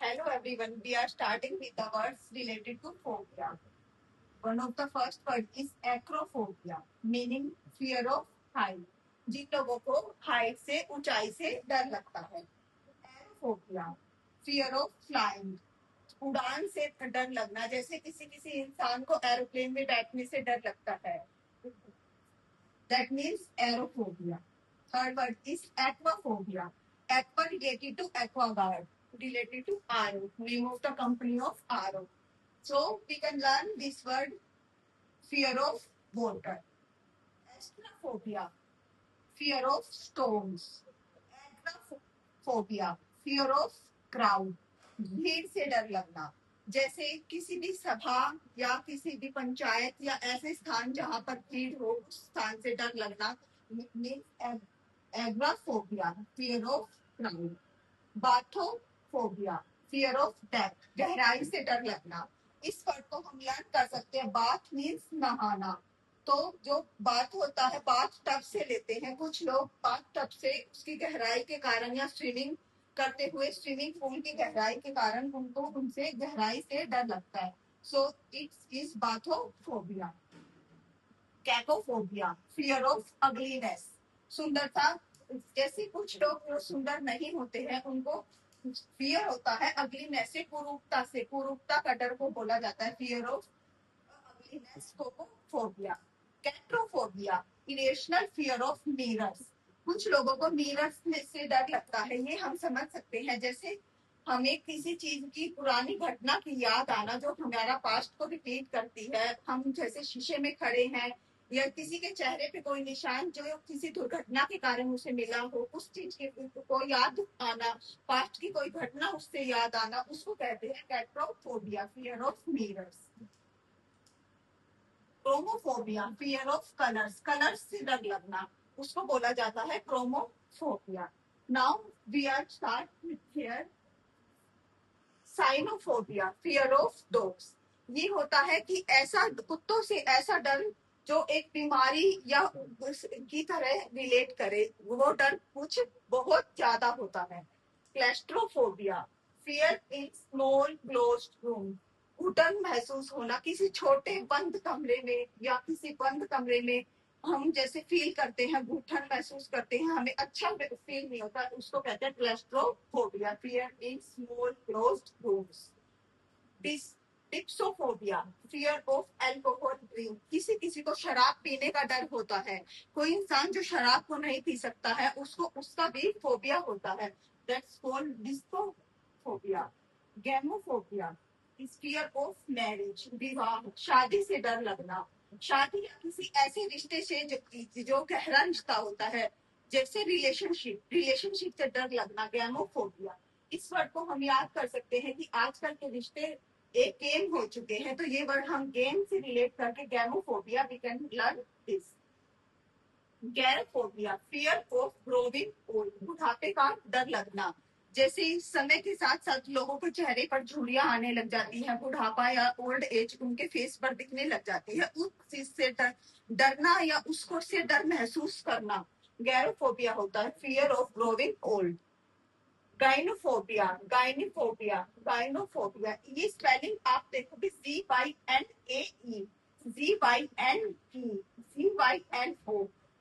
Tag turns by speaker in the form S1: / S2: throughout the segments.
S1: Hello everyone, we are starting with the words related to phobia. One of the first word is acrophobia, meaning fear of height. जिन लोगों को height से ऊंचाई से डर लगता है. एरोफोबिया, फियर ऑफ फ्लाइंग, उड़ान से डर लगना, जैसे किसी किसी इंसान को एरोप्लेन में बैठने से डर लगता है. That means aerophobia. Third word is aquaphobia. Aqua related to aquaguard, related to RO, name of the company of RO. So we can learn this word, fear of water. Astrophobia, fear of stones. Agoraphobia, fear of crowd, भीड़ से डर लगना. जैसे किसी भी सभा या किसी भी पंचायत या ऐसे स्थान जहाँ पर भीड़ हो, उस स्थान से डर लगना. Agoraphobia, fear of crowd. Bathophobia, fear of death, गहराई से डर लगना. इस वर्ड को हम लर्न कर सकते हैं. बाथ मीन्स नहाना. तो जो बात होता है बाथ टब से लेते हैं. कुछ लोग बाथ टब से उसकी गहराई के कारण या स्विमिंग करते हुए स्विमिंग पूल की गहराई के कारण उनको उनसे गहराई से डर लगता है. So it's is bathophobia. Cacophobia, fear of ugliness, सुंदरता. जैसे कुछ लोग जो सुंदर नहीं होते हैं उनको फियर होता है अगलीनेस से, कुरूपता से. कुरूपता का डर को बोला जाता है fear of ugliness. Cacophobia. Catoptrophobia, irrational fear of mirrors. कुछ लोगों को मिरर्स से डर लगता है. ये हम समझ सकते हैं. जैसे हमें किसी चीज की पुरानी घटना की याद आना जो हमारा पास्ट को रिपीट करती है. हम जैसे शीशे में खड़े हैं या किसी के चेहरे पे कोई निशान जो किसी दुर्घटना के कारण उसे मिला हो, उस चीज के को याद आना, पास्ट की कोई घटना उससे याद आना, उसको कहते हैं catoptrophobia, fear of mirrors. Chromophobia, fear of colours, colours से डर लगना, उसको बोला जाता है chromophobia. Now we are start with here. Cynophobia, fear of dogs. ये होता है कि ऐसा कुत्तों से ऐसा डर जो एक बीमारी या की तरह रिलेट करे. वो डर कुछ बहुत ज्यादा होता है. Claustrophobia, fear in small closed room, घुटन महसूस होना किसी छोटे बंद कमरे में या किसी बंद कमरे में. हम जैसे फील करते हैं, घुटन महसूस करते हैं, हमें अच्छा फील नहीं होता, उसको कहते हैं claustrophobia, fear in small closed rooms. Dipsophobia, fear of alcohol drink, किसी किसी को शराब पीने का डर होता है. कोई इंसान जो शराब को नहीं पी सकता है उसको उसका भी फोबिया होता है. That's called discophobia. Gamophobia is fear of marriage, विवाह, शादी से डर लगना. शादी या किसी ऐसे रिश्ते से जो गहरा रिश्ता होता है, जैसे रिलेशनशिप से डर लगना, गैमोफोबिया. इस वर्ड को हम याद कर सकते हैं कि आजकल के रिश्ते एक गेम हो चुके हैं, तो ये वर्ड हम गेम से रिलेट करके gamophobia we can learn this. Gerophobia, fear of growing old, बुढ़ापे का डर लगना. जैसे समय के साथ साथ लोगों के चेहरे पर झुर्रियां आने लग जाती हैं, बुढ़ापा या ओल्ड एज उनके फेस पर दिखने लग जाती है, उस चीज से डरना या उसको से डर महसूस करना गैरोफोबिया होता है, fear of growing old. Gynophobia, gynophobia, ये स्पेलिंग आप देखोगे CYNAE, ZYNE,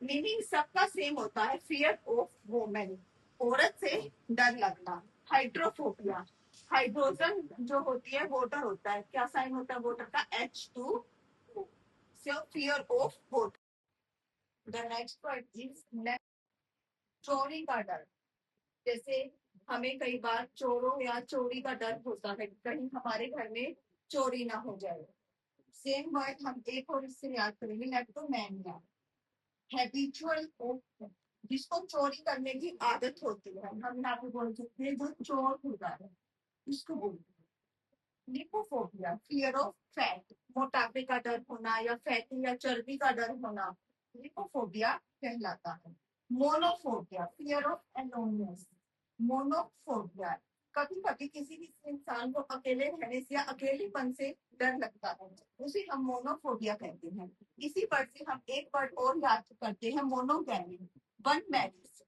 S1: मीनिंग सबका सेम होता है, फियर ऑफ वोमेन, औरत से डर लगना. हाइड्रोफोबिया, हाइड्रोजन जो होती है वाटर होता है, क्या साइन होता है वाटर का, H2O, so fear of water. The next word is चोरी का डर. जैसे हमें कई बार चोरों या चोरी का डर होता है, कहीं हमारे घर में चोरी ना हो जाए. सेम वर्ड हम एक और इससे याद करेंगे, लेप्टोमैनिया, हैबिचुअल, जिसको चोरी करने की आदत होती है. हम यहाँ पे बोल सकते हैं जो चोर होता है उसको बोलते हैं. लिपोफोबिया, फियर ऑफ फैट, मोटापे का डर होना या फैटी या चर्बी का डर होना लिपोफोबिया कहलाता है. Monophobia, fear of aloneness, monophobia, कभी कभी किसी किसी इंसान को अकेले रहने से या अकेलेपन से डर लगता है, उसे हम मोनोफोबिया कहते हैं. इसी वर्ड से हम एक वर्ड और याद करते हैं, मोनोगैमी, वन मैरिज.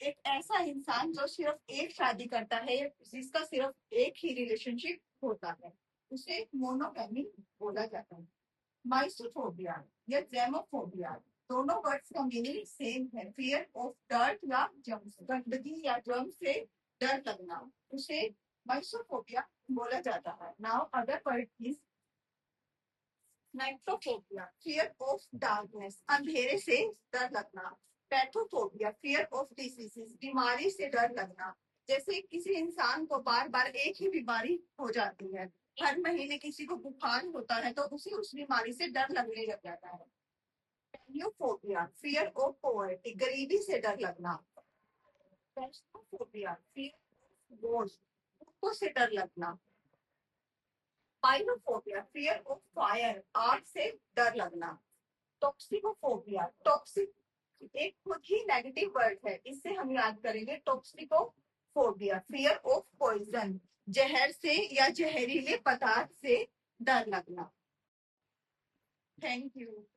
S1: एक ऐसा इंसान जो सिर्फ एक शादी करता है, जिसका सिर्फ एक ही रिलेशनशिप होता है, उसे मोनोगैमी बोला जाता है। माइसोफोबिया या जेमोफोबिया, दोनों वर्ड्स का मीनिंग सेम है, फियर ऑफ डर्ट या जर्म्स, गंदगी या जर्म से डर लगना, उसे माइसोफोबिया बोला जाता है। Now other word is nyctophobia, fear of darkness, अंधेरे से डर लगना। पैथोफोबिया, फियर ऑफ डिसीजेस, बीमारी से डर लगना। जैसे किसी इंसान को बार बार एक ही बीमारी हो जाती है, हर महीने किसी को बुखार होता है, तो उसे उस बीमारी से डर लगने लग जाता है। पैनियोफोबिया, फियर ऑफ पॉवर्टी, गरीबी से डर लगना। पैस्टोफोबिया, फियर ऑफ भूतों से डर लगना। पाइरोफोबिया, फियर ऑफ फायर, आग से डर लगना। टॉक्सिकोफोबिया, टॉक्सिक एक खुद ही नेगेटिव वर्ड है, इससे हम याद करेंगे टॉक्सिकोफोबिया, फियर ऑफ पॉइजन, जहर से या जहरीले पदार्थ से डर लगना। Thank you.